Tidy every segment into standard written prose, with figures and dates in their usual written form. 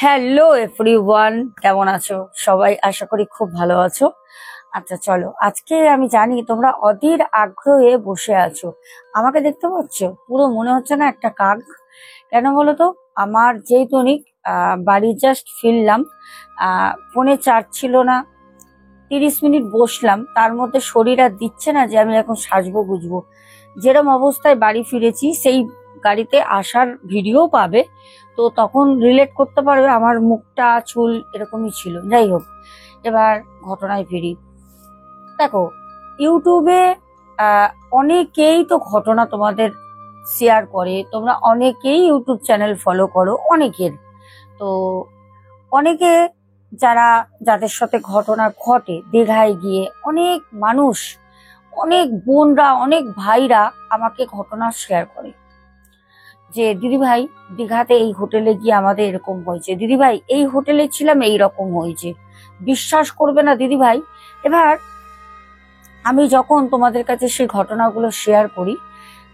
Hello everyone, কেমন আছো সবাই? আশা করি খুব ভালো আছো। আচ্ছা চলো, আজকে আমি জানি তোমরা অধীর আগ্রহে বসে আছো। আমাকে দেখতে পাচ্ছ? পুরো মনে হচ্ছে না একটা কাক। কেন বলো তো? আমার যেই টনিক বাড়ি জাস্ট ফিরলাম, ফোনে চার্জ ছিল না, 30 মিনিট বসলাম, তার মধ্যে শরীর আর দিচ্ছে না যে আমি এখন সাজবো গুজবো। যেরকম অবস্থায় বাড়ি ফিরেছি সেই গাড়িতে আসার ভিডিও পাবে, তো তখন রিলেট করতে পারবে আমার মুখটা চুল এরকমই ছিল। যাই হোক, এবার ঘটনায় ফিরি। দেখো, ইউটিউবে অনেকেই তো ঘটনা তোমাদের শেয়ার করে, তোমরা অনেকেই ইউটিউব চ্যানেল ফলো করো অনেকের। তো অনেকে যাদের সাথে ঘটনা ঘটে, দীঘায় গিয়ে অনেক মানুষ, অনেক বোনরা, অনেক ভাইরা আমাকে ঘটনা শেয়ার করে যে দিদি ভাই, দীঘাতে এই হোটেলে গিয়ে আমাদের এরকম হয়েছে, দিদি ভাই এই হোটেলে ছিলাম এই রকম হয়েছে, বিশ্বাস করবে না দিদি ভাই। এবার আমি যখন তোমাদের কাছে সেই ঘটনাগুলো শেয়ার করি,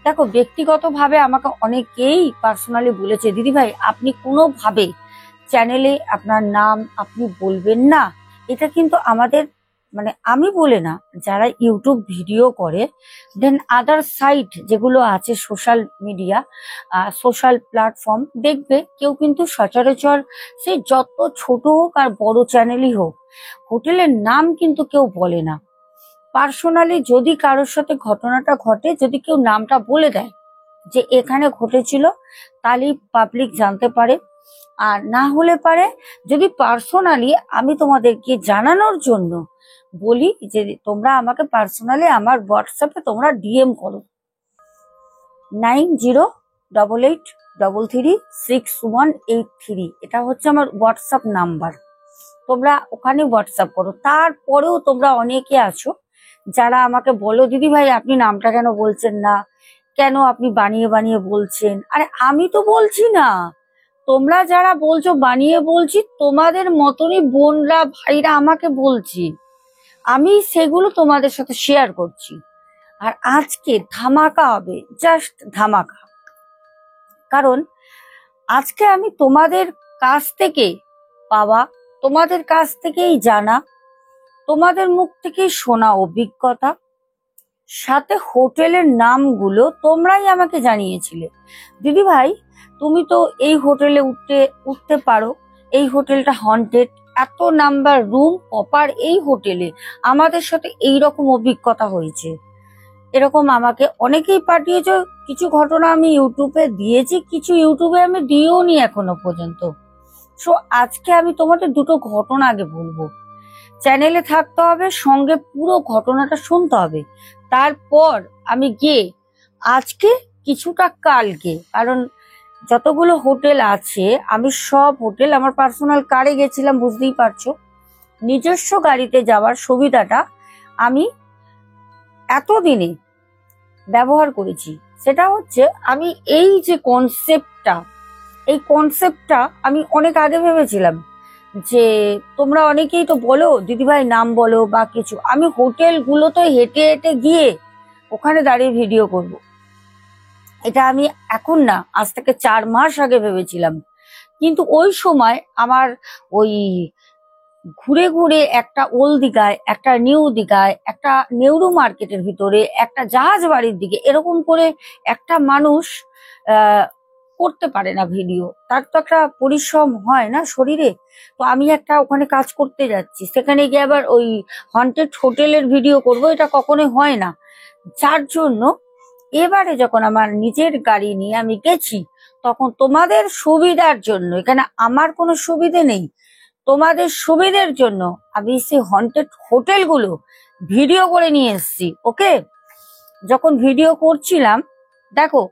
দেখো ব্যক্তিগতভাবে আমাকে অনেকেই পার্সোনালি বলেছে দিদি ভাই আপনি কোনোভাবে চ্যানেলে আপনার নাম আপনি বলবেন না। এটা কিন্তু আমাদের, মানে আমি বলে না, যারা ইউটিউব ভিডিও করে, দেন আদার সাইট যেগুলো আছে সোশ্যাল মিডিয়া, সোশ্যাল প্ল্যাটফর্ম, দেখবে কেউ কিন্তু সচরাচর সে যত ছোট হোক আর বড় চ্যানেলই হোক, হোটেলের নাম কিন্তু কেউ বলে না। পার্সোনালি যদি কারোর সাথে ঘটনাটা ঘটে, যদি কেউ নামটা বলে দেয় যে এখানে ঘটেছিল, তাহলেই পাবলিক জানতে পারে। আর না হলে পারে যদি পার্সোনালি আমি তোমাদেরকে জানানোর জন্য বলি যে তোমরা আমাকে পার্সোনালি আমার হোয়াটসঅ্যাপে তোমরা ডিএম করো, 9088336183, এটা হচ্ছে আমার হোয়াটসঅ্যাপ নাম্বার। তোমরা ওখানে হোয়াটসঅ্যাপ করো। তারপরেও তোমরা অনেকে আছো যারা আমাকে বলো দিদি ভাই আপনি নামটা কেন বলছেন না, কেন আপনি বানিয়ে বানিয়ে বলছেন। আরে আমি তো বলছি না, তোমরা যারা বলছো বানিয়ে বলছি, তোমাদের মতনই বোনরা ভাইরা আমাকে বলছি, আমি সেগুলো তোমাদের সাথে শেয়ার করছি। আর আজকে ধামাকা হবে, জাস্ট ধামাকা। কারণ আজকে আমি তোমাদের কাছ থেকে পাওয়া, তোমাদের কাছ থেকেই জানা, তোমাদের মুখ থেকেই শোনা অভিজ্ঞতা, সাথে হোটেলের নামগুলো তোমরাই আমাকে জানিয়েছিলে দিদি ভাই তুমি তো এই হোটেলে উঠতে পারো, এই হোটেলটা হন্টেড, এত নাম্বার রুম প্রপার এই হোটেলে, আমাদের সাথে এই রকম অভিজ্ঞতা হয়েছে। এরকম আমাকে অনেকেই পাঠিয়েছে। কিছু ঘটনা আমি ইউটিউবে দিয়েছি, কিছু ইউটিউবে আমি দিয়েও নি এখনো পর্যন্ত। সো আজকে আমি তোমাদের দুটো ঘটনা আগে বলবো। চ্যানেলে থাকতে হবে, সঙ্গে পুরো ঘটনাটা শুনতে হবে। তারপর আমি গিয়ে আজকে কিছুটা কালকে, কারণ যতগুলো হোটেল আছে আমি সব হোটেল আমার পার্সোনাল কারে গেছিলাম, বুঝতেই পারছো। নিজস্ব গাড়িতে যাওয়ার সুবিধাটা আমি এতদিনে ব্যবহার করেছি। সেটা হচ্ছে আমি এই যে কনসেপ্টটা আমি অনেক আগে ভেবেছিলাম যে তোমরা অনেকেই তো বলো দিদিভাই নাম বলো বা কিছু, আমি হোটেলগুলোতে হেঁটে হেঁটে গিয়ে ওখানে দাঁড়িয়ে ভিডিও করব। এটা আমি এখন না, আজ থেকে 4 মাস আগে ভেবেছিলাম। কিন্তু ওই সময় আমার ওই ঘুরে ঘুরে একটা ওল্ড দীঘায়, একটা নিউ দীঘায়, একটা নেহরু মার্কেটের ভিতরে, একটা জাহাজ বাড়ির দিকে, এরকম করে একটা মানুষ করতে পারে না ভিডিও, তার তো একটা পরিশ্রম হয় না শরীরে। তো আমি একটা ওখানে কাজ করতে যাচ্ছি, সেখানে গিয়ে আবার ওই হন্টেড হোটেলের ভিডিও করব, এটা কখনোই হয় না। যার জন্য এবারে যখন আমার নিজের গাড়ি নিয়ে আমি গেছি, তখন তোমাদের সুবিধার জন্য, এখানে আমার কোনো সুবিধে নেই, তোমাদের সুবিধের জন্য আমি সেই হন্টেড হোটেলগুলো ভিডিও করে নিয়ে এসেছি। ওকে, যখন ভিডিও করছিলাম, দেখো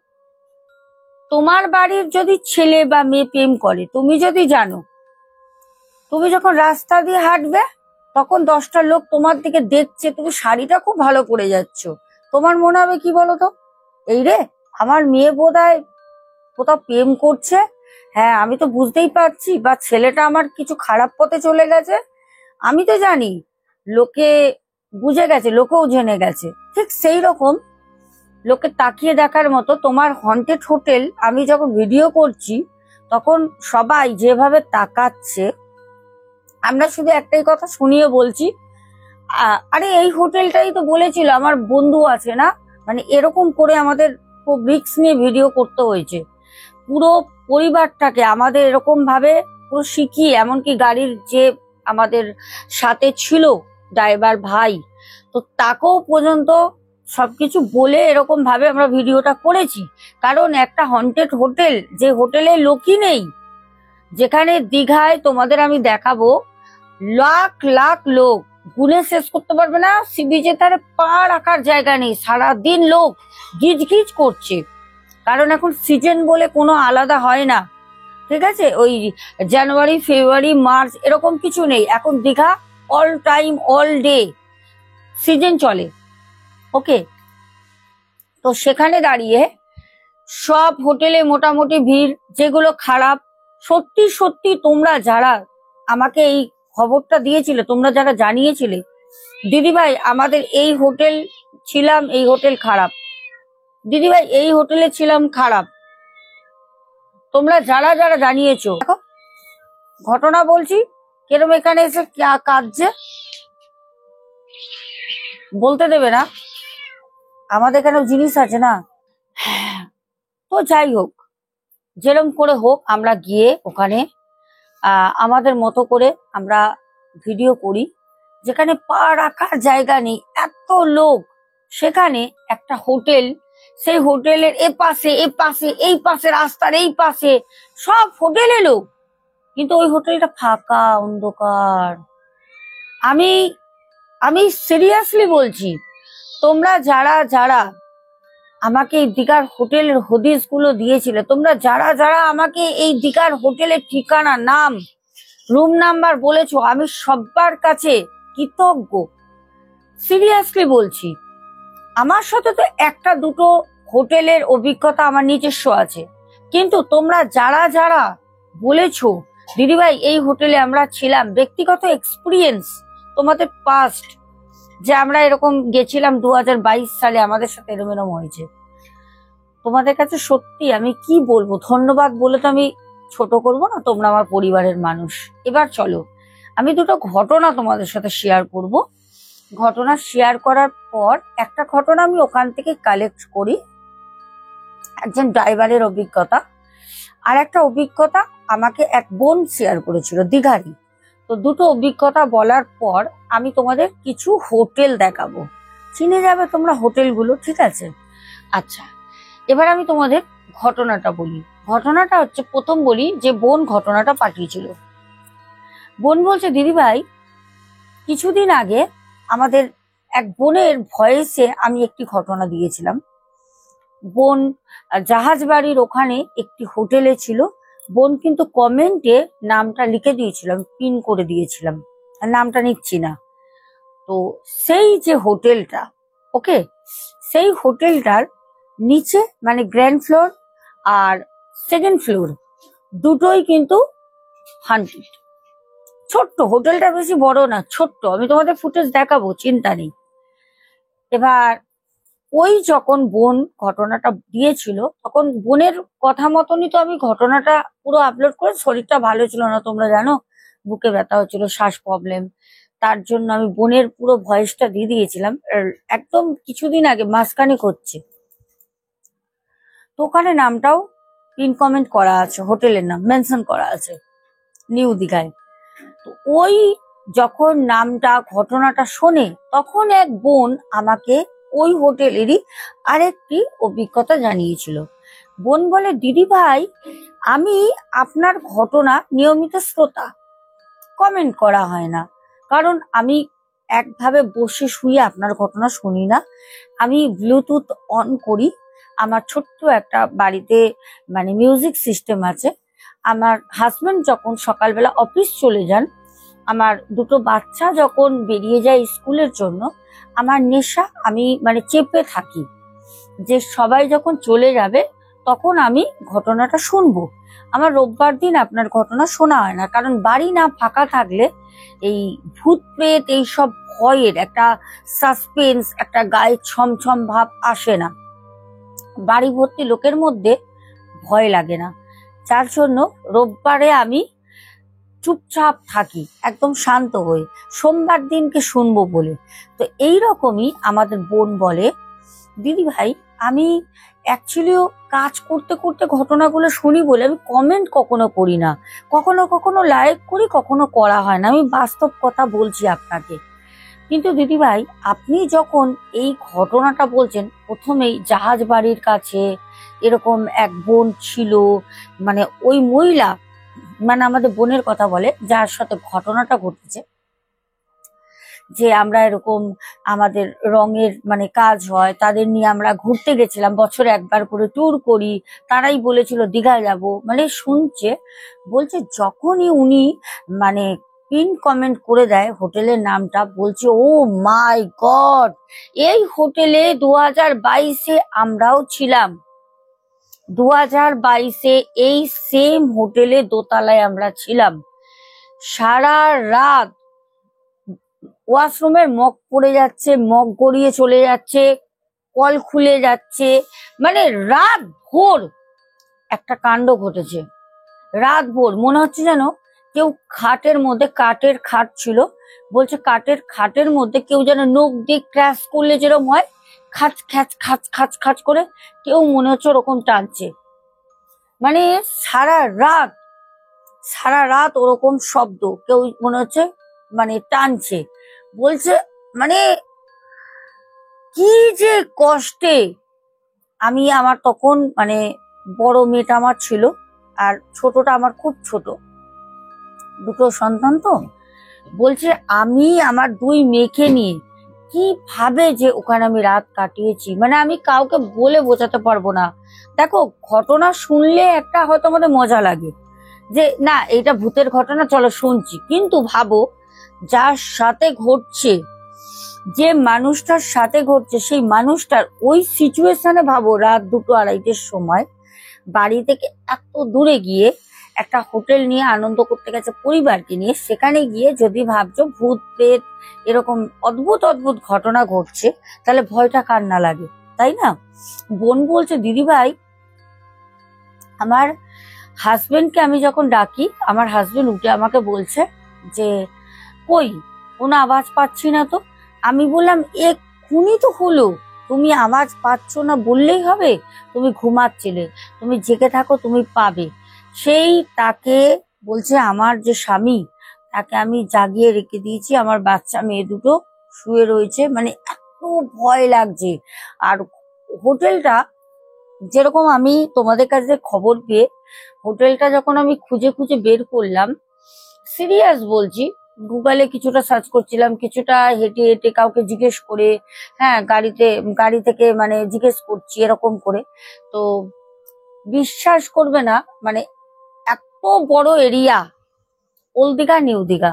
তোমার বাড়ির যদি ছেলে বা মেয়ে প্রেম করে, তুমি যদি জানো, তুমি যখন রাস্তা দিয়ে হাঁটবে তখন 10টা লোক তোমার দিকে দেখছে, তুমি শাড়িটা খুব ভালো পরে যাচ্ছ, তোমার মনে হবে কি বলতো, এই রে আমার মেয়ে বোধহয় কোথাও প্রেম করছে, হ্যাঁ আমি তো বুঝতেই পারছি, বা ছেলেটা আমার কিছু খারাপ পথে চলে গেছে, আমি তো জানি, লোকে বুঝে গেছে, লোকেও জেনে গেছে। ঠিক সেই রকম লোকে তাকিয়ে দেখার মতো তোমার হন্টেড হোটেল আমি যখন ভিডিও করছি, তখন সবাই যেভাবে তাকাচ্ছে, আমরা শুধু একটাই কথা শুনিয়ে বলছি, আরে এই হোটেলটাই তো বলেছিল, আমার বন্ধু আছে না, মানে এরকম করে আমাদের খুব রিস্ক নিয়ে ভিডিও করতে হয়েছে। পুরো পরিবারটাকে আমাদের এরকম ভাবে পুরো শিখিয়ে, এমনকি গাড়ির যে আমাদের সাথে ছিল ড্রাইভার ভাই, তো তাকেও পর্যন্ত সবকিছু বলে এরকম ভাবে আমরা ভিডিওটা করেছি। কারণ একটা হন্টেড হোটেল, যে হোটেলে লোকই নেই, যেখানে দীঘায় তোমাদের আমি দেখাবো লাখ লাখ লোক, গুনে শেষ করতে পারবে না, সি বিচের ধারে পা রাখার জায়গা নেই, সারাদিন লোক গিজ গিজ করছে। কারণ এখন সিজন বলে কোনো আলাদা হয় না, ঠিক আছে? ওই জানুয়ারি, ফেব্রুয়ারি, মার্চ এরকম কিছু নেই, এখন Digha all time all day season চলে। ওকে, তো সেখানে দাঁড়িয়ে সব হোটেলে মোটামুটি ভিড়, যেগুলো খারাপ। সত্যি সত্যি তোমরা যারা আমাকে এই খবরটা দিয়েছিলে, তোমরা যারা জানিয়েছিলে দিদিভাই আমাদের এই হোটেল ছিলাম, এই হোটেল খারাপ, দিদিভাই এই হোটেলে ছিলাম খারাপ, তোমরা যারা যারা জানিয়েছো, দেখো ঘটনা বলছি কেরম এখানে এসে কাঁদছে, বলতে দেবে না? আমাদের এখানেও জিনিস আছে না। তো যাই হোক, যেরম করে হোক আমরা গিয়ে ওখানে আমাদের মতো করে আমরা ভিডিও করি। যেখানে পা রাখার জায়গা নেই, এত লোক, সেখানে একটা হোটেল, সেই হোটেলের এ পাশে এই পাশে রাস্তার এই পাশে সব হোটেলে লোক, কিন্তু ওই হোটেলটা ফাঁকা অন্ধকার। আমি আমি সিরিয়াসলি বলছি, তোমরা যারা যারা আমাকে এই দীঘার হোটেলের হদিস গুলো দিয়েছিলে, তোমরা যারা যারা আমাকে এই দীঘার হোটেলের ঠিকানা, নাম, রুম নাম্বার বলেছো, আমি সবার কাছে কৃতজ্ঞ। সিরিয়াসলি বলছি, আমার সাথে তো একটা দুটো হোটেলের অভিজ্ঞতা আমার নিজস্ব আছে, কিন্তু তোমরা যারা যারা বলেছো দিদিভাই এই হোটেলে আমরা ছিলাম, ব্যক্তিগত এক্সপিরিয়েন্স তোমাদের পাস্ট, যে আমরা এরকম গেছিলাম 2022 সালে, আমাদের সাথে এরম এরম হয়েছে, তোমাদের কাছে সত্যি আমি কি বলবো, ধন্যবাদ বলে তো আমি ছোট করব না, তোমরা আমার পরিবারের মানুষ। এবার চলো আমি দুটো ঘটনা তোমাদের সাথে শেয়ার করব। ঘটনা শেয়ার করার পর একটা ঘটনা আমি ওখান থেকে কালেক্ট করি, একজন ড্রাইভারের অভিজ্ঞতা, আর একটা অভিজ্ঞতা আমাকে এক বোন শেয়ার করেছিল দীঘারই। তো দুটো অভিজ্ঞতা বলার পর আমি তোমাদের কিছু হোটেল দেখাবো, চিনে যাবে তোমরা হোটেলগুলো, ঠিক আছে? আচ্ছা, এবার আমি তোমাদের ঘটনাটা বলি। ঘটনাটা হচ্ছে, প্রথম বলি যে বোন ঘটনাটা পাঠিয়েছিল। বোন বলছে দিদিভাই কিছুদিন আগে আমাদের এক বোনের ভয়েসে আমি একটি ঘটনা দিয়েছিলাম। বোন জাহাজবাড়ির ওখানে একটি হোটেলে ছিল, বোন কিন্তু কমেন্টে নামটা লিখে দিয়েছিলাম, পিন করে দিয়েছিলাম, নামটা নিচ্ছি না। তো সেই যে হোটেলটা, ওকে, সেই হোটেলটার নিচে মানে গ্র্যান্ড ফ্লোর আর সেকেন্ড ফ্লোর দুটোই কিন্তু হান্টেড। ছোট্ট হোটেলটা, বেশি বড় না, ছোট্ট, আমি তোমাদের ফুটেজ দেখাবো, চিন্তা নেই। এবার ওই যখন বোন ঘটনাটা দিয়েছিল, তখন বোনের কথা মতনই তো আমি ঘটনাটা পুরো আপলোড করে, শরীরটা ভালো ছিল না তোমরা জানো, বুকে ব্যথা হচ্ছিল, শ্বাস প্রবলেম, তার জন্য আমি বোনের পুরো ভয়েসটা দিয়ে দিয়েছিলাম। একদম কিছুদিন আগে, মাসখানেক হচ্ছে। তো ওখানে নামটাও পিন কমেন্ট করা আছে, হোটেলের নাম মেনশন করা আছে, নিউ দীঘায়। তো ওই যখন নামটা ঘটনাটা শোনে, তখন এক বোন আমাকে ওই হোটেলেরই আরেকটি অভিজ্ঞতা জানিয়েছিল। বোন বলে দিদি ভাই আমি আপনার ঘটনা নিয়মিত শ্রোতা, কমেন্ট করা হয় না, কারণ আমি একভাবে বসে শুয়ে আপনার ঘটনা শুনি না, আমি ব্লুটুথ অন করি, আমার ছোট্ট একটা বাড়িতে মানে মিউজিক সিস্টেম আছে। আমার হাজবেন্ড যখন সকালবেলা অফিস চলে যান, আমার দুটো বাচ্চা যখন বেরিয়ে যায় স্কুলের জন্য, আমার নেশা, আমি মানে চেপে থাকি যে সবাই যখন চলে যাবে তখন আমি ঘটনাটা শুনবো। আমার রোববার দিন আপনার ঘটনা শোনা হয় না, কারণ বাড়ি না ফাঁকা থাকলে এই ভূত প্রেত এইসব ভয়ের একটা সাসপেন্স, একটা গায়ে ছমছম ভাব আসে না, বাড়ি ভর্তি লোকের মধ্যে ভয় লাগে না। যার জন্য রোববারে আমি চুপচাপ থাকি একদম শান্ত হয়ে, সোমবার দিনকে শুনবো বলে। তো এইরকমই আমাদের বোন বলে, দিদি ভাই আমি অ্যাকচুয়ালিও কাজ করতে করতে ঘটনাগুলো শুনি বলে আমি কমেন্ট কখনো করি না, কখনো কখনো লাইক করি, কখনো করা হয় না, আমি বাস্তব কথা বলছি আপনাকে। কিন্তু দিদি ভাই আপনি যখন এই ঘটনাটা বলছেন, প্রথমেই জাহাজ বাড়ির কাছে এরকম এক বোন ছিল, মানে ওই মহিলা, মানে আমাদের বোনের কথা বলে যার সাথে ঘটনাটা ঘটেছে, যে আমরা এরকম আমাদের রঙের মানে কাজ হয় তাদের নিয়ে আমরা ঘুরতে গেছিলাম, বছরে একবার করে ট্যুর করি, তারাই বলেছিল দীঘায় যাব, মানে শুনছে। বলছে যখনই উনি মানে পিন কমেন্ট করে দেয় হোটেলের নামটা, বলছে ও মাই গড, এই হোটেলে 2022-এ আমরাও ছিলাম, 2022-এ এই সেম হোটেলে দোতলায় আমরা ছিলাম। সারা রাত ওয়াশরুমের মগ পড়ে যাচ্ছে, মগ গড়িয়ে চলে যাচ্ছে, কল খুলে যাচ্ছে, মানে রাত ভোর একটা কাণ্ড ঘটেছে। রাত ভোর মনে হচ্ছে যেন কেউ খাটের মধ্যে, কাঠের খাট ছিল, বলছে কাঠের খাটের মধ্যে কেউ যেন নখ দিয়ে ক্র্যাশ করলে যেরকম হয়, খাচ খ্যাচ খাচ খাচ খাচ করে কেউ মনে হচ্ছে ওরকম টানছে। মানে সারা রাত ওরকম শব্দ, কেউ মনে হচ্ছে মানে টানছে। বলছে মানে কি যে কষ্টে। আমি আমার তখন মানে বড় মেয়েটা আমার ছিল, আর ছোটটা আমার খুব ছোট, দুটো সন্তান তো। বলছে আমি আমার দুই মেয়েকে নিয়ে কিভাবে যে ওখানে আমি রাত কাটিয়েছি, মানে আমি কাউকে বলে বোঝাতে পারবো না। দেখো ঘটনা শুনলে একটা হয়তো আমাদের মজা লাগে যে না এটা ভূতের ঘটনা, চলো শুনছি, কিন্তু ভাবো যার সাথে ঘটছে, যে মানুষটার সাথে ঘটছে, সেই মানুষটার ওই সিচুয়েশনে ভাবো রাত 2-2-2:30-এর সময় বাড়ি থেকে এত দূরে গিয়ে একটা হোটেল নিয়ে আনন্দ করতে গেছে পরিবারকে নিয়ে, সেখানে গিয়ে যদি ভাবছো ভূত প্রেত এরকম অদ্ভুত অদ্ভুত ঘটনা ঘটছে, তাহলে ভয়টা কার না লাগে, তাই না? বোন বলছে দিদি ভাই আমার হাজবেন্ডকে আমি যখন ডাকি, আমার হাজবেন্ড উঠে আমাকে বলছে যে কই কোনো আওয়াজ পাচ্ছি না তো। আমি বললাম এক্ষুনি তো হলো, তুমি আওয়াজ পাচ্ছ না বললেই হবে? তুমি ঘুমাচ্ছিলে, তুমি জেগে থাকো, তুমি পাবে। সেই তাকে বলছে আমার যে স্বামী, তাকে আমি জাগিয়ে রেখে দিয়েছি, আমার বাচ্চা মেয়ে দুটো শুয়ে রয়েছে, মানে এত ভয় লাগছে। আর হোটেলটা যেরকম আমি তোমাদের কাছে খবর পেয়ে হোটেলটা যখন আমি খুঁজে খুঁজে বের করলাম, সিরিয়াস বলছি, গুগলে কিছুটা সার্চ করছিলাম, কিছুটা হেঁটে হেঁটে কাউকে জিজ্ঞেস করে, হ্যাঁ গাড়ি থেকে মানে জিজ্ঞেস করছি এরকম করে, তো বিশ্বাস করবে না, মানে এত বড় area, old Digha new Digha,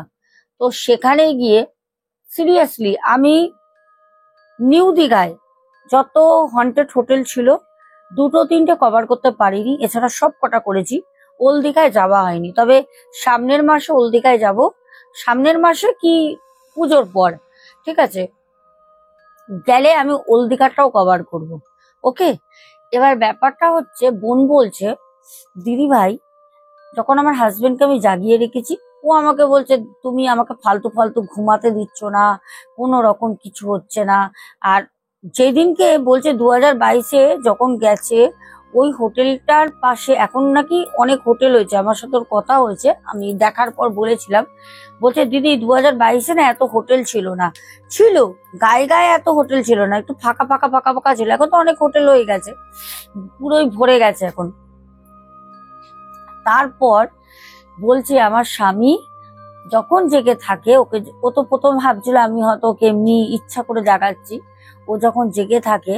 তো সেখানে গিয়ে সিরিয়াসলি আমি নিউ দীঘায় যত হন্টেড হোটেল ছিল 2-3টে কভার করতে পারিনি, এছাড়া সব কটা করেছি। ওল্ড দীঘায় যাওয়া হয়নি, তবে সামনের মাসে ওল্ড দীঘায় যাবো, সামনের মাসে কি পুজোর পর, ঠিক আছে, গেলে আমি ওল্ড দীঘাটাও কভার করব। ওকে, এবার ব্যাপারটা হচ্ছে বোন বলছে দিদি ভাই যখন আমার হাজবেন্ডকে আমি জাগিয়ে রেখেছি, ও আমাকে বলছে তুমি আমাকে ফালতু ফালতু ঘুমাতে দিচ্ছ না, কোনো রকম কিছু হচ্ছে না। আর যেদিনকে বলছে 2022-এ যখন গেছে, ওই হোটেলটার পাশে এখন নাকি অনেক হোটেল হয়েছে, আমার সাথে ওর কথা হয়েছে, আমি দেখার পর বলেছিলাম, বলছে দিদি 2022-এ না এত হোটেল ছিল না, ছিল গায়ে গায়ে এত হোটেল ছিল না, একটু ফাঁকা ফাঁকা ফাঁকা ফাঁকা ছিল, এখন তো অনেক হোটেল হয়ে গেছে, পুরোই ভরে গেছে এখন। তারপর বলছে আমার স্বামী যখন জেগে থাকে, ওকে ও তো প্রথম ভাবছিল আমি হয়তো ওকে এমনি ইচ্ছা করে জাগাচ্ছি, ও যখন জেগে থাকে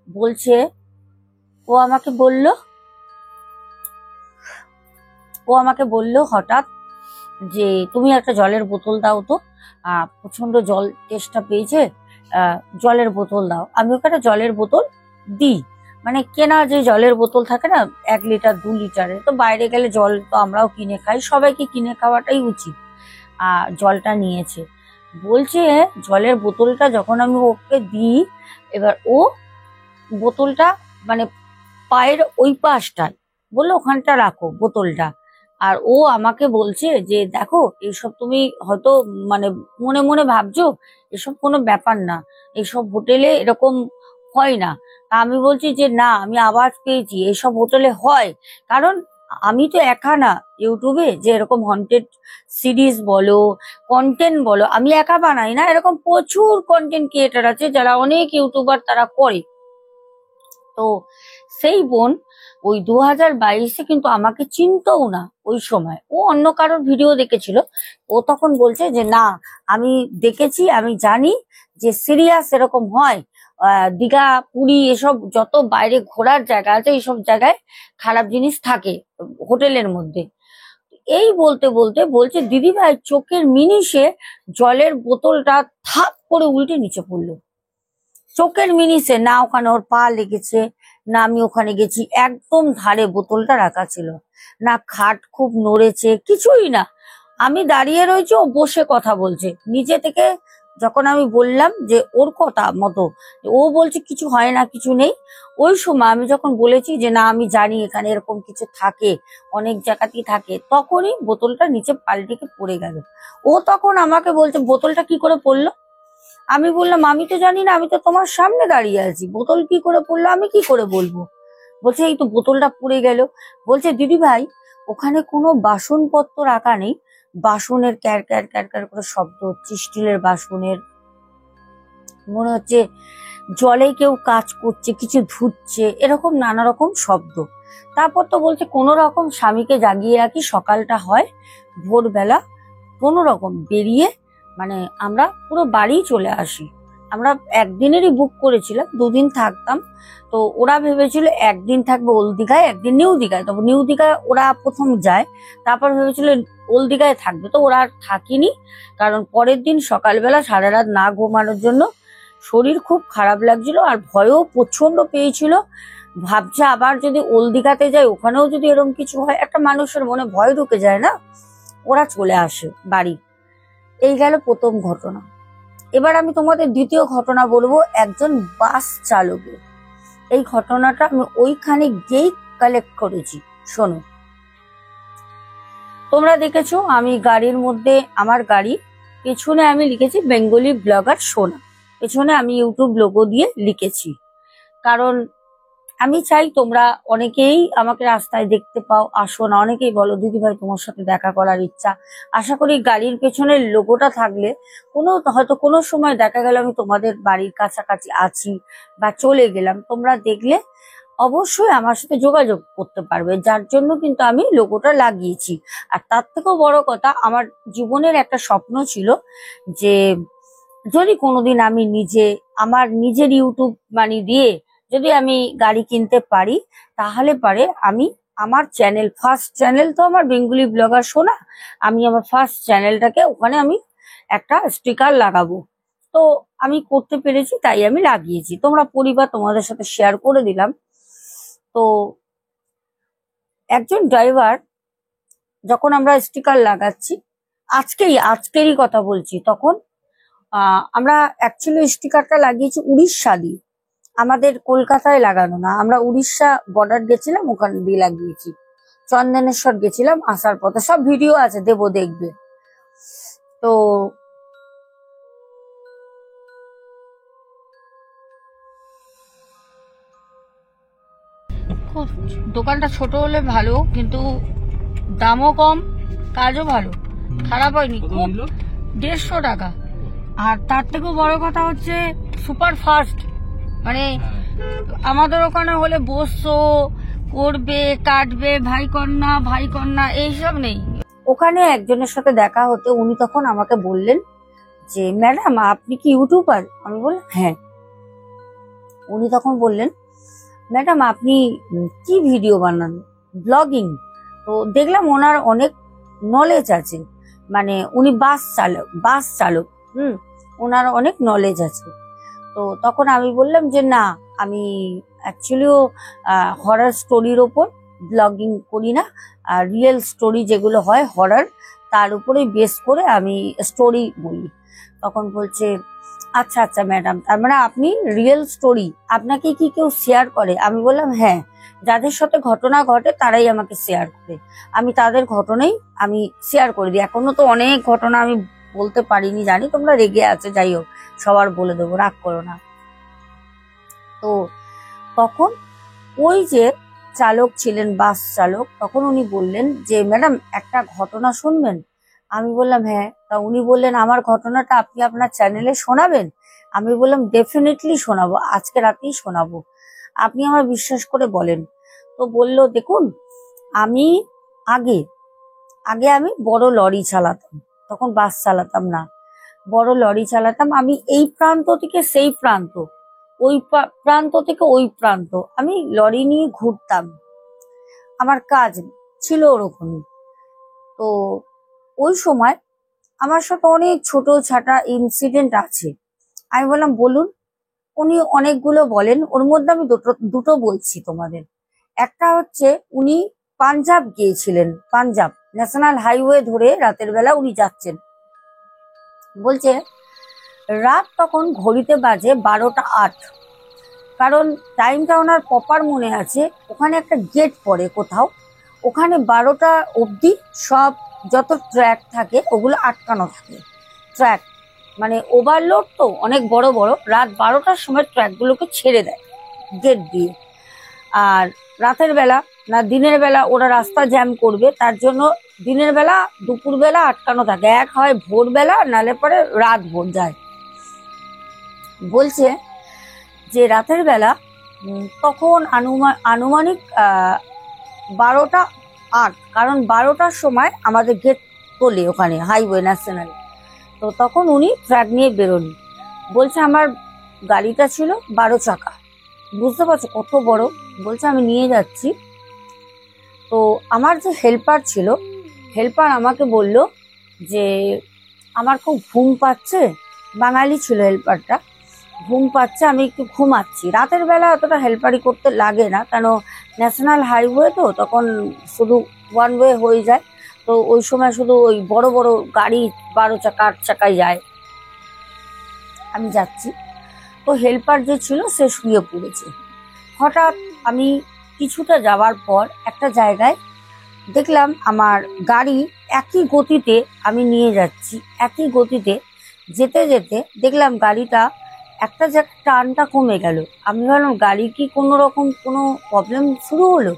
বলছে ও আমাকে বলল হঠাৎ যে তুমি একটা জলের বোতল দাও তো, প্রচন্ড জল তেষ্টা পেয়েছে, জলের বোতল দাও। আমি ওকে একটা জলের বোতল দিই, মানে কেনা যে জলের বোতল থাকে না 1 লিটার 2 লিটারের, তো বাইরে গেলে জল তো আমরাও কিনে খাই, সবাইকে কিনে খাওয়াটাই উচিত। জলটা নিয়েছে, বলছে জলের বোতলটা যখন আমি ওকে দিই, এবার ও বোতলটা মানে পায়ের ওই পাশটায় বললো ওখানটা রাখো বোতলটা। আর ও আমাকে বলছে যে দেখো এইসব তুমি হয়তো মানে মনে মনে ভাবছো এসব কোনো ব্যাপার না, এইসব হোটেলে এরকম হয় না। তা আমি বলছি যে না, আমি আওয়াজ পেয়েছি এইসব হোটেলে হয়। কারণ আমি তো একা না ইউটিউবে যে এরকম হন্টেড সিরিজ বলো, কন্টেন্ট বলো, আমি একা বানাই না, এরকম প্রচুর কন্টেন্ট ক্রিয়েটার আছে যারা অনেক ইউটিউবার তারা করে। তো সেই বোন ওই 2022-এ কিন্তু আমাকে চিনতও না। ওই সময় ও অন্য কারোর ভিডিও দেখেছিল। ও তখন বলছে যে না, আমি দেখেছি, আমি জানি যে সিরিয়াস এরকম হয়। দীঘা, পুরী এসব যত বাইরে ঘোরার জায়গা আছে এইসব জায়গায় খারাপ জিনিস থাকে হোটেলের মধ্যে। এই বলতে বলতে বলছে দিদি ভাই চোখের মিনিষে জলের বোতলটা থাপ করে উল্টে নিচে পড়লো। চোখের মিনিষে, না ওখানে ওর পা লেগেছে, না আমি ওখানে গেছি, একদম ধারে বোতলটা রাখা ছিল, না খাট খুব নড়েছে, কিছুই না। আমি দাঁড়িয়ে রয়েছি, ও বসে কথা বলছে নিজে থেকে। যখন আমি বললাম যে ওর কথা মতো, ও বলছে কিছু হয় না, কিছু নেই। ওই সময় আমি যখন বলেছি যে না আমি জানি এখানে এরকম কিছু থাকে, অনেক জায়গাতেই থাকে, তখনই বোতলটা নিচে পাল্টিকে পড়ে গেল। ও তখন আমাকে বলছে বোতলটা কি করে পড়লো। আমি বললাম আমি তো জানি না, আমি তো তোমার সামনে দাঁড়িয়ে আছি, বোতল কি করে পড়লো আমি কি করে বলবো। বলছে এই তো বোতলটা পড়ে গেল। বলছে দিদি ভাই ওখানে কোনো বাসনপত্র রাখা নেই, বাসনের ক্যার ক্যার ক্যার ক্যার করে শব্দ হচ্ছে, স্টিলের বাসনের, মনে হচ্ছে জলে কেউ কাজ করছে, কিছু ধুচ্ছে, এরকম নানা রকম শব্দ। তারপর তো বলছে কোনো রকম স্বামীকে জাগিয়ে রাখি, সকালটা হয় ভোরবেলা কোনো রকম বেরিয়ে মানে আমরা পুরো বাড়ি চলে আসি। আমরা একদিনেরই বুক করেছিলাম, 2 দিন থাকতাম। তো ওরা ভেবেছিল একদিন থাকবে ওল্ড দীঘায়, একদিন নিউ দীঘায়। তবে নিউ দীঘায় ওরা প্রথম যায়, তারপর ভেবেছিল ওল্ড দীঘায় থাকবে। তো ওরা আর থাকিনি, কারণ পরের দিন সকালবেলা সারা রাত না ঘুমানোর জন্য শরীর খুব খারাপ লাগছিল আর ভয়ও প্রচন্ড পেয়েছিল। ভাবছে আবার যদি ওল্ড দীঘাতে যায় ওখানেও যদি এরকম কিছু হয়, একটা মানুষের মনে ভয় ঢুকে যায় না। ওরা চলে আসে বাড়ি। এই গেল প্রথম ঘটনা। এবার আমি তোমাদের দ্বিতীয় ঘটনা বলবো একজন বাস চালকের। এই ঘটনাটা আমি ওইখানে গিয়েই কালেক্ট করেছি, শোনো। তোমরা দেখেছো আমি গাড়ির মধ্যে, আমার গাড়ি পেছনে আমি লিখেছি বেঙ্গলি ব্লগার সোনা, পেছনে আমি ইউটিউব লোগো দিয়ে লিখেছি। কারণ আমি চাই তোমরা অনেকেই আমাকে রাস্তায় দেখতে পাও, আসো না, অনেকেই বলো দিদি ভাই তোমার সাথে দেখা করার ইচ্ছা। আশা করি গাড়ির পেছনের লোগোটা থাকলে হয়তো কোনো সময় দেখা গেল আমি তোমাদের বাড়ির কাছাকাছি আছি বা চলে গেলাম, তোমরা দেখলে অবশ্যই আমার সাথে যোগাযোগ করতে পারবে, যার জন্য কিন্তু আমি লোগোটা লাগিয়েছি। আর তার থেকেও বড় কথা, আমার জীবনের একটা স্বপ্ন ছিল যে যদি কোনোদিন আমি আমার নিজের ইউটিউব মানি দিয়ে যদি আমি গাড়ি কিনতে পারি, তাহলে পারে আমি আমার চ্যানেল, ফার্স্ট চ্যানেল তো আমার বেঙ্গলি ব্লগার সোনা, আমি আমার ফার্স্ট চ্যানেলটাকে ওখানে আমি একটা স্টিকার লাগাবো। তো আমি করতে পেরেছি, তাই আমি লাগিয়েছি। তোমরা পরিবার তোমাদের সাথে শেয়ার করে দিলাম। তো একজন ড্রাইভার, যখন আমরা স্টিকার লাগাচ্ছি, আজকেরই কথা বলছি, তখন আমরা অ্যাকচুয়ালি স্টিকারটা লাগিয়েছি উড়িষ্যা দিয়ে, আমাদের কলকাতায় লাগানো না। আমরা উড়িষ্যা বর্ডার গেছিলাম, ওখান দিয়ে লাগিয়েছি। চন্দনেশ্বর গেছিলাম, আসার পথে সব ভিডিও আছে, দেবো, দেখবে। তো খুব দোকানটা ছোট হলে ভালো, কিন্তু দামও কম, কাজও ভালো, খারাপ হয়নি খুব। 150 টাকা। আর তার থেকেও বড় কথা হচ্ছে সুপার ফাস্ট, মানে আমাদের ওখানে হলে বসছো, করবে, কাটবে, ভাই কন্যা এইসব নেই। ওখানে একজনের সাথে দেখা হতে, উনি তখন আমাকে বললেন যে ম্যাডাম আপনি কি ইউটিউবার? আমি বললাম হ্যাঁ। উনি তখন বললেন ম্যাডাম আপনি কি ভিডিও বানান? ব্লগিং। তো দেখলাম ওনার অনেক নলেজ আছে, মানে উনি বাস চালক, ওনার অনেক নলেজ আছে। তো তখন আমি বললাম যে না, আমি অ্যাকচুয়ালিও হরর স্টোরির ওপর ব্লগিং করি না, আর রিয়েল স্টোরি যেগুলো হয় হরর, তার উপরে বেস করে আমি স্টোরি বলি। তখন বলছে আচ্ছা আচ্ছা ম্যাডাম, তার মানে আপনি রিয়েল স্টোরি আপনাকে কি কেউ শেয়ার করে? আমি বললাম হ্যাঁ, যাদের সাথে ঘটনা ঘটে তারাই আমাকে শেয়ার করে। আমি তাদের ঘটনাই আমি শেয়ার করে দিই। এখনো তো অনেক ঘটনা আমি বলতে পারিনি, জানি তোমরা রেগে আছো, যাই হোক সবার বলে দেবো, রাগ করো না। তো তখন ওই যে চালক ছিলেন, বাস চালক, তখন উনি বললেন যে ম্যাডাম একটা ঘটনা শুনবেন। আমি বললাম হ্যাঁ। তা উনি বললেন আমার ঘটনাটা আপনি আপনার চ্যানেলে শোনাবেন? আমি বললাম ডেফিনেটলি শোনাবো, আজকে রাতেই শোনাবো, আপনি আমার বিশ্বাস করে বলেন। তো বলল দেখুন, আমি আগে আগে আমি বড় লরি চালাতাম, তখন বাস চালাতাম না, বড় লরি চালাতাম। আমি এই প্রান্ত থেকে সেই প্রান্ত, ওই প্রান্ত থেকে ওই প্রান্ত আমি লরি নিয়ে ঘুরতাম, আমার কাজ ছিল ওরকমই। তো ওই সময় আমার সাথে অনেক ছোট ছাটা ইনসিডেন্ট আছে। আমি বললাম বলুন। উনি অনেকগুলো বলেন, ওর মধ্যে আমি দুটো দুটো বলছি তোমাদের। একটা হচ্ছে উনি পাঞ্জাব গিয়েছিলেন, পাঞ্জাব ন্যাশনাল হাইওয়ে ধরে রাতের বেলা উনি যাচ্ছেন। বলছে রাত তখন ঘড়িতে বাজে 12টা 8, কারণ টাইমটা ওনার প্রপার মনে আছে। ওখানে একটা গেট পড়ে কোথাও, ওখানে 12টা অবধি সব যত ট্র্যাক থাকে ওগুলো আটকানো থাকে। ট্র্যাক মানে ওভারলোড তো অনেক বড় বড়, রাত 12টার সময় ট্র্যাকগুলোকে ছেড়ে দেয় গেট দিয়ে। আর রাতের বেলা না দিনের বেলা ওরা রাস্তা জ্যাম করবে, তার জন্য দিনের বেলা দুপুর বেলা আটকানো থাকে, এক হয় ভোরবেলা নালে পরে রাত ভোর যায়। বলছে যে রাতের বেলা তখন আনুমানিক 12টা 8, কারণ 12টার সময় আমাদের গেট তোলে ওখানে হাইওয়ে ন্যাশনাল। তো তখন উনি ট্র্যাক নিয়ে বেরোনি। বলছে আমার গাড়িটা ছিল 12 চাকা, বুঝতে পারছো কত বড়। বলছে আমি নিয়ে যাচ্ছি। তো আমার যে হেল্পার ছিল, হেল্পার আমাকে বলল যে আমার খুব ঘুম পাচ্ছে, বাঙালি ছিল হেল্পারটা, ঘুম পাচ্ছে, আমি একটু ঘুমাচ্ছি। রাতের বেলা অতটা হেল্পারি করতে লাগে না, কেন ন্যাশনাল হাইওয়ে তো তখন শুধু ওয়ান ওয়ে হয়ে যায়। তো ওই সময় শুধু ওই বড় বড় গাড়ি 12 চাকা 8 চাকায় যায়। আমি যাচ্ছি, তো হেল্পার যে ছিল সে শুয়ে পড়েছে। হঠাৎ আমি কিছুটা যাওয়ার পর একটা জায়গায় দেখলাম আমার গাড়ি একই গতিতে আমি নিয়ে যাচ্ছি, একই গতিতে যেতে যেতে দেখলাম গাড়িটা একটা জায়গায় টানটা কমে গেল। আমি ভাবলাম গাড়ি কি কোনো রকম কোনো প্রবলেম শুরু হলো।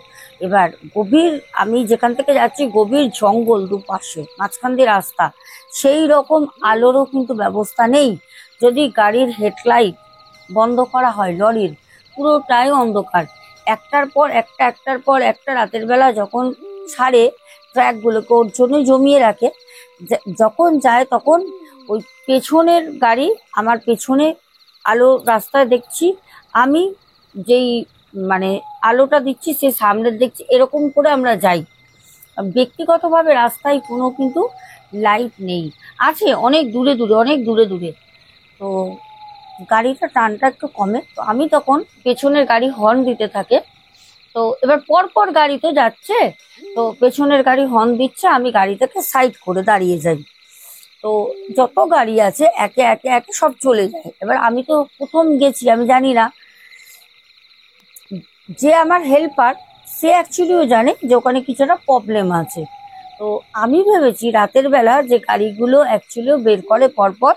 এবার গভীর, আমি যেখান থেকে যাচ্ছি গভীর জঙ্গল, দুপাশে মাঝখান দিয়ে রাস্তা, সেই রকম আলোরও কিন্তু ব্যবস্থা নেই। যদি গাড়ির হেডলাইট বন্ধ করা হয় লরির, পুরোটাই অন্ধকার। একটার পর একটা, একটার পর একটা রাতের বেলা যখন ছাড়ে ট্র্যাকগুলোকে, ওর জন্যই জমিয়ে রাখে, যখন যায় তখন ওই পেছনের গাড়ি আমার পেছনে আলো রাস্তায় দেখছি, আমি যেই মানে আলোটা দিচ্ছি সে সামনে দেখছি, এরকম করে আমরা যাই। ব্যক্তিগতভাবে রাস্তায় কোনো কিন্তু লাইট নেই, আছে অনেক দূরে দূরে, অনেক দূরে দূরে। তো গাড়িটা টানটা একটু কমে, তো আমি তখন পেছনের গাড়ি হর্ন দিতে থাকে। তো এবার পর পর গাড়ি তো যাচ্ছে, তো পেছনের গাড়ি হর্ন দিচ্ছে, আমি গাড়িটাকে সাইড করে দাঁড়িয়ে যাই। তো যত গাড়ি আছে একে একে একে সব চলে যায়। এবার আমি তো প্রথম গেছি, আমি জানি না। যে আমার হেল্পার সে অ্যাকচুয়ালিও জানে যে ওখানে কিছু একটা প্রবলেম আছে। তো আমি ভেবেছি রাতের বেলা যে গাড়িগুলো অ্যাকচুয়ালিও বের করে পরপর,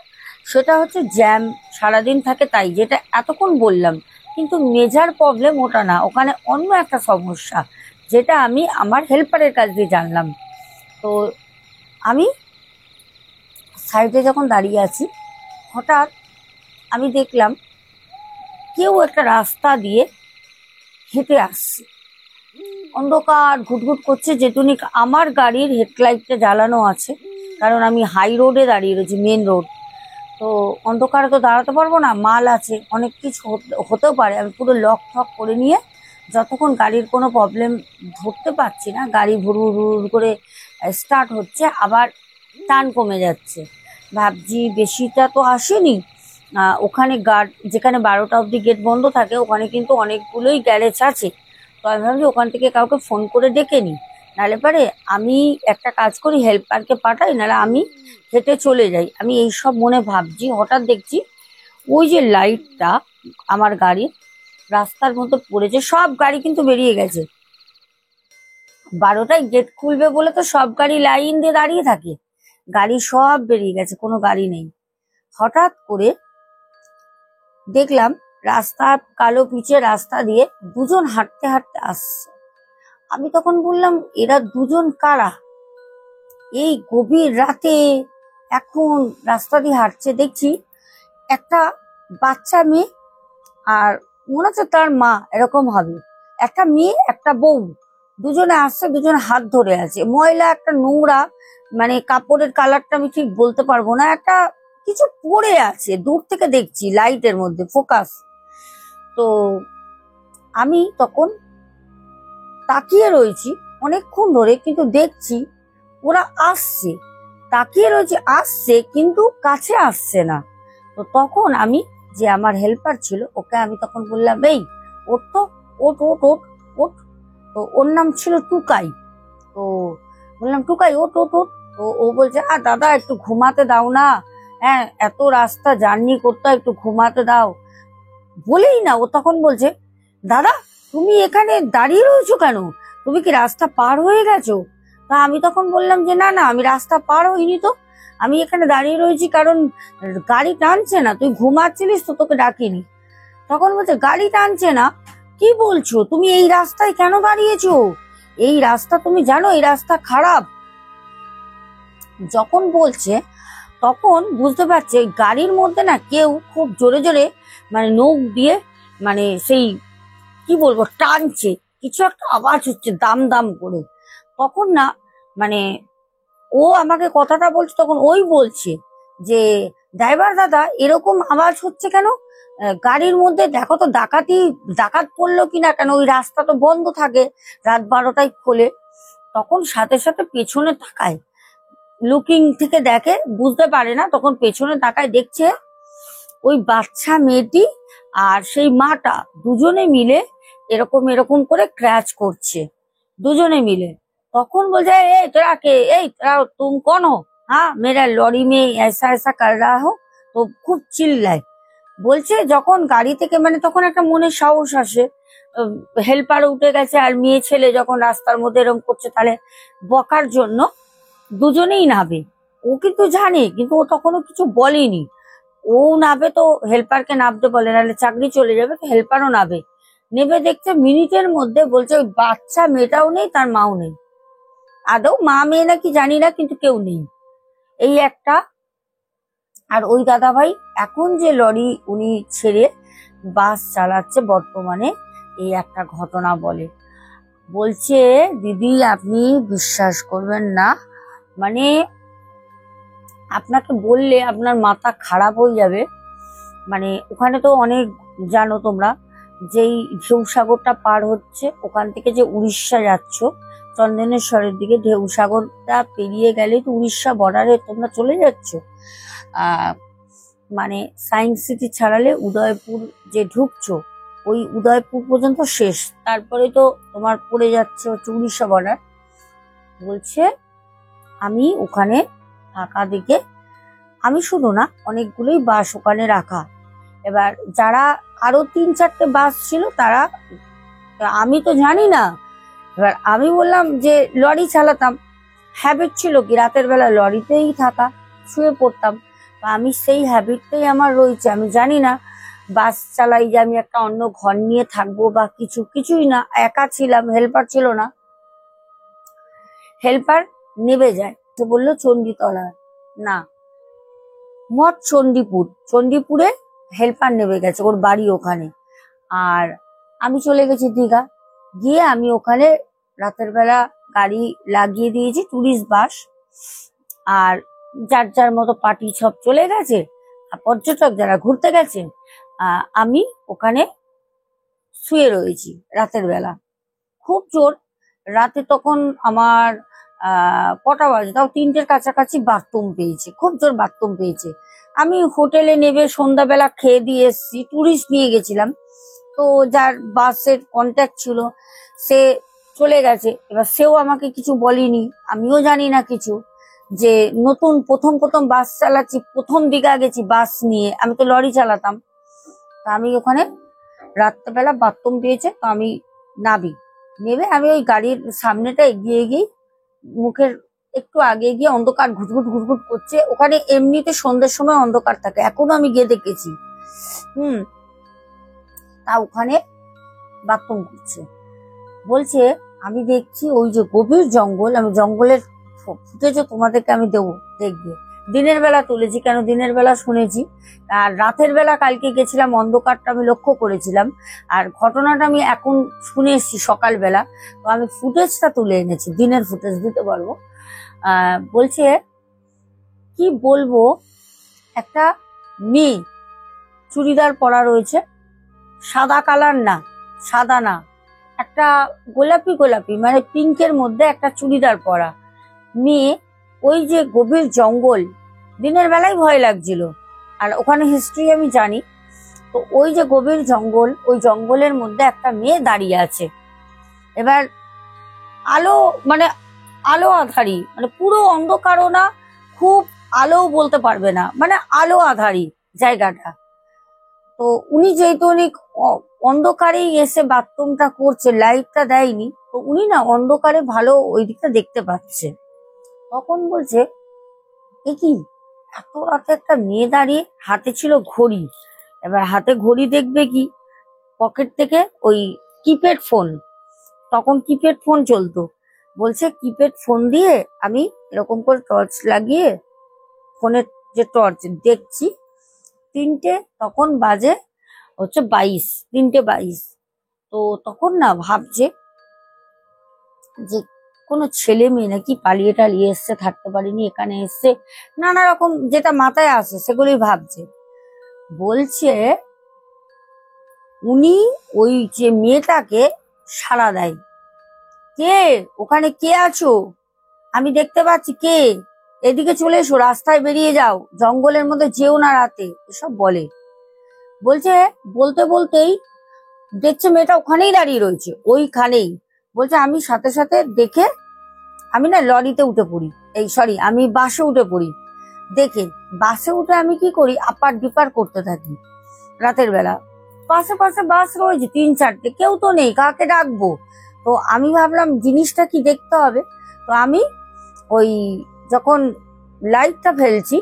সেটা হচ্ছে জ্যাম সারাদিন থাকে তাই, যেটা এতক্ষণ বললাম। কিন্তু মেজর প্রবলেম ওটা না, ওখানে অন্য একটা সমস্যা, যেটা আমি আমার হেল্পারের কাছ দিয়ে জানলাম। তো আমি সাইডে যখন দাঁড়িয়ে আছি, হঠাৎ আমি দেখলাম কেউ একটা রাস্তা দিয়ে হেঁটে আসছে, অন্ধকার ঘুটঘুট করছে। যেটুনি আমার গাড়ির হেডলাইটটা জ্বালানো আছে, কারণ আমি হাই রোডে দাঁড়িয়ে রয়েছি, মেন রোড। তো অন্ধকারে তো দাঁড়াতে পারবো না, মাল আছে, অনেক কিছু হতেও পারে। আমি পুরো লক ঠক করে নিয়ে যতক্ষণ গাড়ির কোনো প্রবলেম ধরতে পারছি না, গাড়ি ভুরু ভুরু করে স্টার্ট হচ্ছে, আবার টান কমে যাচ্ছে। ভাবছি বেশিটা তো আসেনি। ওখানে গার্ড, যেখানে 12টা অবধি গেট বন্ধ থাকে, ওখানে কিন্তু অনেকগুলোই গ্যারেজ আছে। তো আমি ভাবছি ওখান থেকে কাউকে ফোন করে ডেকে নিই, নাহলে পারে আমি একটা কাজ করি হেল্পারকে পাঠাই, নাহলে আমি হেঁটে চলে যাই। আমি এইসব মনে ভাবছি, হঠাৎ দেখছি ওই যে লাইটটা আমার গাড়ির রাস্তার মধ্যে পড়েছে, সব গাড়ি কিন্তু বেরিয়ে গেছে। 12টায় গেট খুলবে বলে তো সব গাড়ি লাইন দিয়ে দাঁড়িয়ে থাকে, গাড়ি সব বেরিয়ে গেছে, কোনো গাড়ি নেই। হঠাৎ করে দেখলাম রাস্তা, কালো পিচে রাস্তা দিয়ে দুজন হাঁটতে হাঁটতে আসছে। আমি তখন বললাম, এরা দুজন কারা? এই গভীর রাতে এখন রাস্তা দিয়ে হাঁটছে। দেখছি একটা বাচ্চা মেয়ে আর মনে হচ্ছে তার মা, এরকম হবে। একটা মেয়ে একটা বউ, দুজনে আসছে, দুজনে হাত ধরে আছে। ময়লা একটা নোংরা, মানে কাপড়ের কালারটা আমি ঠিক বলতে পারবো না, একটা কিছু পড়ে আছে, দূর থেকে দেখছি লাইটের মধ্যে ফোকাস। তো আমি তখন তাকিয়ে রয়েছি অনেকক্ষণ ধরে, কিন্তু দেখছি ওরা আসছে, তাকিয়ে রয়েছে আসছে, কিন্তু কাছে আসছে না। তো তখন আমি, যে আমার হেল্পার ছিল, ওকে আমি তখন বললাম, এই ওঠ তো, ওঠ ওঠ ওঠ ওঠ। তো ওর নাম ছিল টুকাই। তো বললাম, টুকাই ওঠ ওঠ ওঠ। তো ও বলছে, দাদা একটু ঘুমাতে দাও না, হ্যাঁ এত রাস্তা জার্নি করতে হয়, একটু ঘুমাতে দাও। বলেই না ও তখন বলছে, দাদা তুমি এখানে দাঁড়িয়ে রয়েছো কেন? তুমি কি রাস্তা পার হয়ে গেছো? তা আমি তখন বললাম যে না না, আমি রাস্তা পার হইনি তো, আমি এখানে দাঁড়িয়ে রয়েছি কারণ গাড়ি টানছে না, তুই ঘুমাচ্ছিলিস তো, তোকে ডাকিনি। তখন বলছে, গাড়ি টানছে না? কি বলছো তুমি? এই রাস্তায় কেন দাঁড়িয়েছো? এই রাস্তা তুমি জানো এই রাস্তা খারাপ। যখন বলছে তখন বুঝতে পারছে ওই গাড়ির মধ্যে না কেউ খুব জোরে জোরে, মানে নখ দিয়ে, মানে সেই কি বলবো টানছে, কিছু একটা আওয়াজ হচ্ছে দাম দাম করে। তখন না, মানে ও আমাকে কথাটা বলছে, তখন ওই বলছে যে, ড্রাইভার দাদা এরকম আওয়াজ হচ্ছে কেন? গাড়ির মধ্যে দেখো তো ডাকাত পড়লো কিনা, কেন ওই রাস্তা তো বন্ধ থাকে, রাত 12টায় খোলে। তখন সাথে সাথে পেছনে তাকায়, লুকিং থেকে দেখে, বুঝতে পারে না, তখন পেছনে তাকায়, দেখছে ওই বাচ্চা মেয়েটি আর সেই মাটা দুজনে মিলে এরকম এরকম করে ক্র্যাচ করছে, দুজনে মিলে। তখন বলছে, এই তোরা কে, এই তোরা তুম कौन हो? हाँ मेरा लॉरी में ऐसा ऐसा कर रहा हो। তো খুব চিল্লায়। বলছে যখন গাড়ি থেকে, মানে তখন একটা মনে সাহস আসে, হেল্পার উঠে গেছে আর মেয়ে ছেলে যখন রাস্তার মধ্যে এরকম করছে, তাহলে বকার জন্য দুজনেই নাবে। ও কিন্তু জানে, কিন্তু ও তখনও কিছু বলেনি। ও নাবে তো হেল্পারকে নামতে বলে, নাহলে চাকরি চলে যাবে, তো হেল্পারও নাবে। নেবে দেখছে মিনিটের মধ্যে, বলছে ওই বাচ্চা মেয়েটাও নেই, তার মাও নেই, আদৌ মা মেয়ে নাকি জানি না, কিন্তু কেউ নেই, এই একটা। আর ওই দাদা ভাই এখন যে লরি উনি ছেড়ে বাস চালাচ্ছে বর্তমানে, এই একটা ঘটনা বলে। বলছে, দিদি আপনি বিশ্বাস করবেন না, মানে আপনাকে বললে আপনার মাথা খারাপ হয়ে যাবে। মানে ওখানে তো অনেক, জানো তোমরা, যেই ঢেউসাগরটা পার হচ্ছে, ওখান থেকে যে উড়িষ্যা যাচ্ছ চন্দনেশ্বরের দিকে, ঢেউসাগরটা পেরিয়ে গেলে তো উড়িষ্যা বর্ডারে তোমরা চলে যাচ্ছ। মানে সায়েন্স সিটি ছাড়ালে উদয়পুর যে ঢুকছো, ওই উদয়পুর পর্যন্ত শেষ, তারপরে তো তোমার পড়ে যাচ্ছে হচ্ছে উড়িষ্যা বর্ডার। বলছে আমি ওখানে ফাঁকা দিকে, আমি শুধু না, অনেকগুলোই বাস ওখানে রাখা। এবার যারা আরো 3-4টে বাস ছিল তারা, আমি তো জানি না। এবার আমি বললাম যে লরি চালাতাম, হ্যাবিট ছিল কি রাতের বেলা লরিতেই থাকা, শুয়ে পড়তাম, আমি সেই হ্যাবিটটাই আমার রয়েছে। আমি জানি না বাস চালাই যে আমি একটা অন্য ঘর নিয়ে থাকবো বা কিছু, কিছুই না, একা ছিলাম, হেল্পার ছিল না। হেল্পার নেবে যায়, তো বললো চণ্ডীতলা না, মঠ চণ্ডীপুরে হেল্পার নেবে গেছে, ওর বাড়ি ওখানে। আর আমি চলে গেছি দীঘা, গিয়ে আমি ওখানে রাতের বেলা গাড়ি লাগিয়ে দিয়েছি, টুরিস্ট বাস। আর যার যার মতো পার্টি সব চলে গেছে, আর পর্যটক যারা ঘুরতে গেছে, আমি ওখানে শুয়ে রয়েছি রাতের বেলা। খুব জোর রাতে, তখন আমার কটা বাজে, তাও 3টের কাছাকাছি বাথরুম পেয়েছে, খুব জোর বাথরুম পেয়েছে। আমি হোটেলে নেবে সন্ধ্যাবেলা খেয়ে দিয়ে এসছি, টুরিস্ট নিয়ে গেছিলাম, তো যার বাসের কন্ট্যাক্ট ছিল সে চলে গেছে। এবার সেও আমাকে কিছু বলেনি, আমিও জানি না কিছু। যে নতুন প্রথম প্রথম বাস চালাচ্ছি, প্রথম দীঘা গেছি বাস নিয়ে, আমি তো লরি চালাতাম। তা আমি ওখানে রাত্রেবেলা বাথরুম পেয়েছে, তো আমি নাবি, নেবে আমি ওই গাড়ির সামনেটা এগিয়ে গিয়ে মুখের একটু আগে গিয়ে অন্ধকার ঘুটঘুট ঘুটঘুট করছে, ওখানে এমনিতে সন্ধ্যের সময় অন্ধকার থাকে, এখনো আমি গিয়ে দেখেছি। হুম। তা ওখানে বাথরুম করছে, বলছে আমি দেখছি ওই যে গভীর জঙ্গল, আমি জঙ্গলের ফুটেজও তোমাদেরকে আমি দেবো, দেখবে। দিনের বেলা তুলেছি, কেন দিনের বেলা শুনেছি, আর রাতের বেলা কালকে গেছিলাম, অন্ধকারটা আমি লক্ষ্য করেছিলাম, আর ঘটনাটা আমি এখন শুনে এসেছি সকালবেলা, তো আমি ফুটেজটা তুলে এনেছি, দিনের ফুটেজ দিতে পারবো। বলছে কি বলবো, একটা মেয়ে চুড়িদার পরা রয়েছে, সাদা কালার না, সাদা না, একটা গোলাপি গোলাপি মানে পিঙ্কের মধ্যে একটা চুড়িদার পরা মেয়ে, ওই যে গভীর জঙ্গল, দিনের বেলায় ভয় লাগছিল, আর ওখানে হিস্ট্রি আমি জানি, তো ওই যে গভীর জঙ্গল, ওই জঙ্গলের মধ্যে একটা মেয়ে দাঁড়িয়ে আছে। এবার আলো মানে আলো আধারি, মানে পুরো অন্ধকারও না, খুব আলোও বলতে পারবে না, মানে আলো আধারি জায়গাটা। তো উনি যেহেতু উনি অন্ধকারেই এসে বাথরুমটা করছে, লাইটটা দেয়নি, তো উনি না অন্ধকারে ভালো ওই দিকটা দেখতে পাচ্ছে। তখন বলছে এ কি, এত রাতে একটা মেয়ে দাঁড়িয়ে, হাতে ছিল ঘড়ি, এবার হাতে ঘড়ি দেখবে কি, পকেট থেকে ওই কিপ্যাড ফোন, তখন কিপ্যাড ফোন চলতো, বলছে কিপ্যাড ফোন দিয়ে আমি এরকম করে টর্চ লাগিয়ে ফোনের যে টর্চ দেখছি, তিনটে তখন বাজে হচ্ছে 22, 3:22। তো তখন না ভাবছে যে কোনো ছেলে মেয়ে নাকি পালিয়ে টালিয়ে এসছে, থাকতে পারিনি, এখানে এসছে, নানা রকম যেটা মাথায় আসে সেগুলোই ভাবছে। বলছে উনি ওই যে মেয়েটাকে সাড়া দেয়, কে ওখানে, কে আছো, আমি দেখতে পাচ্ছি, কে, এদিকে চলে এসো, রাস্তায় বেরিয়ে যাও, জঙ্গলের মধ্যে যেও না রাতে, এসব বলে। বলছে বলতে বলতেই দেখছে মেয়েটা ওখানেই দাঁড়িয়ে রয়েছে, ওইখানেই। বলছে আমি সাথে সাথে দেখে আমি না লরিতে উঠে পড়ি, এই সরি আমি বাসে উঠে পড়ি, দেখে বাসে উঠে আমি কি করি, আপার ডিপার করতে থাকি রাতের বেলা, পাশে পাশে বাস রয়েছে 3-4টে, কেউ তো নেই, কাকে ডাকবো। তো আমি ভাবলাম জিনিসটা কি দেখতে হবে, তো আমি ওই যখন লাইটটা ফেলছি,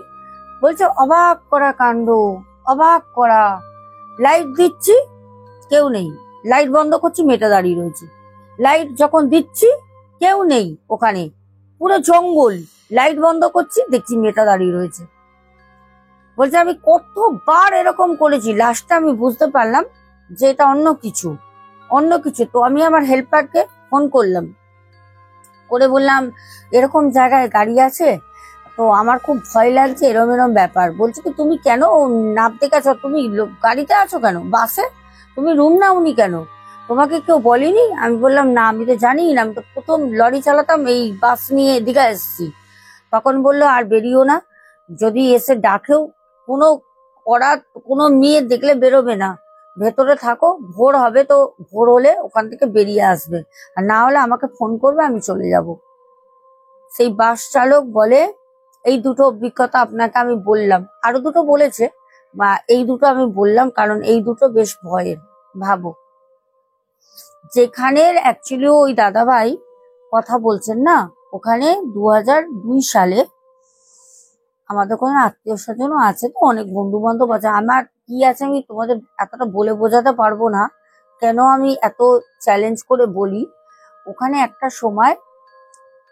বলছে অবাক করা কাণ্ড, অবাক করা, লাইট দিচ্ছি কেউ নেই, লাইট বন্ধ করছি মেয়েটা দাঁড়িয়ে রয়েছে, লাইট যখন দিচ্ছি কেউ নেই ওখানে, পুরো জঙ্গল, লাইট বন্ধ করছি দেখছি মেয়েটা দাঁড়িয়ে রয়েছে। বলছে আমি কতবার এরকম করেছি, লাস্টে আমি বুঝতে পারলাম যে এটা অন্য কিছু, অন্য কিছু। তো আমি আমার হেল্পারকে ফোন করলাম, করে বললাম এরকম জায়গায় গাড়ি আছে, তো আমার খুব ভয় লাগছে, এরম এরম ব্যাপার। বলছে কি তুমি কেন নামতে গেছো, তুমি গাড়িতে আছো কেন, বাসে, তুমি রুম নাওনি কেন, তোমাকে কেউ বলেনি? আমি বললাম না, আমি তো জানি না, আমি তো প্রথম লরি চালাতাম, এই বাস নিয়ে দীঘা এসেছি। তখন বললো আর বেরিও না, যদি এসে ডাকেও কোনো করা, কোনো মেয়ে দেখলে বেরোবে না, ভেতরে থাকো, ভোর হবে তো ভোর হলে ওখান থেকে বেরিয়ে আসবে, আর না হলে আমাকে ফোন করবে, আমি চলে যাব। সেই বাস চালক বলে এই দুটো অভিজ্ঞতা আপনাকে আমি বললাম, আরো দুটো বলেছে, বা এই দুটো আমি বললাম কারণ এই দুটো বেশ ভয়ের। ভাবো, যেখানের অ্যাকচুয়ালি ওই দাদাভাই কথা বলছেন না, ওখানে 2002 সালে আমাদের কোনো আত্মীয় স্বজনও আছে, তো অনেক বন্ধু বান্ধব আছে, আমার কি আছে আমি তোমাদের এতটা বলে বোঝাতে পারবো না, কেন আমি এত চ্যালেঞ্জ করে বলি। ওখানে একটা সময়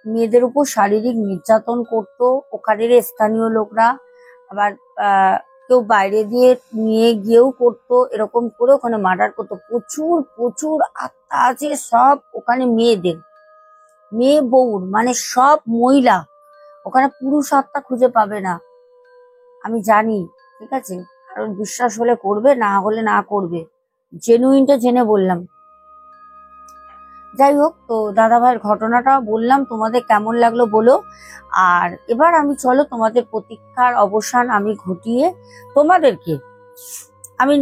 মেয়েদের উপর শারীরিক নির্যাতন করতো ওখানের স্থানীয় লোকরা, আবার কেউ বাইরে দিয়ে নিয়ে গিয়েও করতো, এরকম করে ওখানে মার্ডার করতো, প্রচুর প্রচুর আত্মা আছে সব ওখানে মেয়েদের, মেয়ে বউর মানে সব মহিলা, ওখানে পুরুষ আত্মা খুঁজে পাবে না, আমি জানি, ঠিক আছে, কারণ বিশ্বাস হলে করবে, না হলে না করবে, জেনুইনটা জেনে বললাম। যাই হোক, তো দাদা ভাইয়ের ঘটনাটা বললাম, তোমাদের কেমন লাগলো বলো। আর এবার আমি চলো তোমাদের প্রতীক্ষার অবসান আমি ঘটিয়ে তোমাদেরকে আমি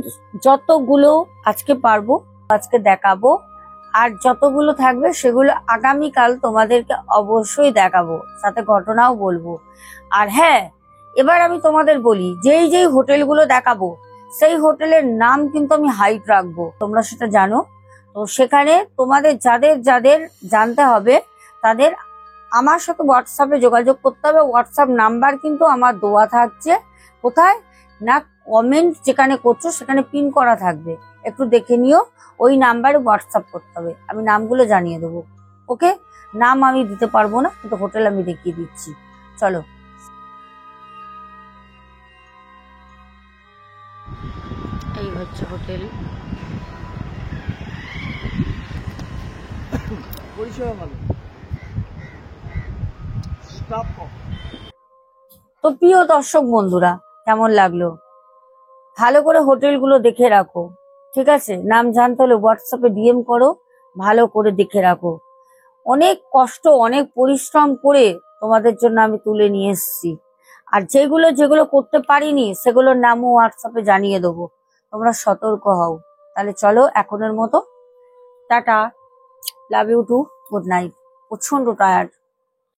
যতগুলো আজকে পারবো আজকে দেখাবো, আর যতগুলো থাকবে সেগুলো আগামীকাল তোমাদেরকে অবশ্যই দেখাবো, সাথে ঘটনাও বলবো। আর হ্যাঁ, এবার আমি তোমাদের বলি, যেই যেই হোটেলগুলো দেখাবো সেই হোটেলের নাম কিন্তু আমি হাইড রাখবো, তোমরা সেটা জানো। তো সেখানে তোমাদের যাদের যাদের জানতে হবে তাদের আমার সাথে হোয়াটসঅ্যাপে যোগাযোগ করতে হবে। হোয়াটসঅ্যাপ নাম্বার কিন্তু আমার দেওয়া থাকছে, কোথায় না কমেন্ট যেখানে করছো সেখানে পিন করা থাকবে, একটু দেখে নিও। ওই নাম্বারে হোয়াটসঅ্যাপ করতে হবে, আমি নামগুলো জানিয়ে দেবো। ওকে, নাম আমি দিতে পারবো না, কিন্তু হোটেল আমি দেখিয়ে দিচ্ছি। চলো, এই হচ্ছে হোটেল। পরিষেবা ভালো, স্টাফ কম। তো প্রিয় দর্শক বন্ধুরা, কেমন লাগলো? ভালো করে হোটেলগুলো দেখে রাখো, ঠিক আছে? নাম জানতে হলে হোয়াটসঅ্যাপে ডিএম করো, ভালো করে দেখে রাখো। অনেক কষ্ট, অনেক পরিশ্রম করে তোমাদের জন্য আমি তুলে নিয়ে এসেছি। আর যেগুলো যেগুলো করতে পারিনি সেগুলোর নামও হোয়াটসঅ্যাপে জানিয়ে দেবো, তোমরা সতর্ক হও। তাহলে চলো এখনের মতো tata, love you too, good night. প্রচন্ড টায়ার্ড।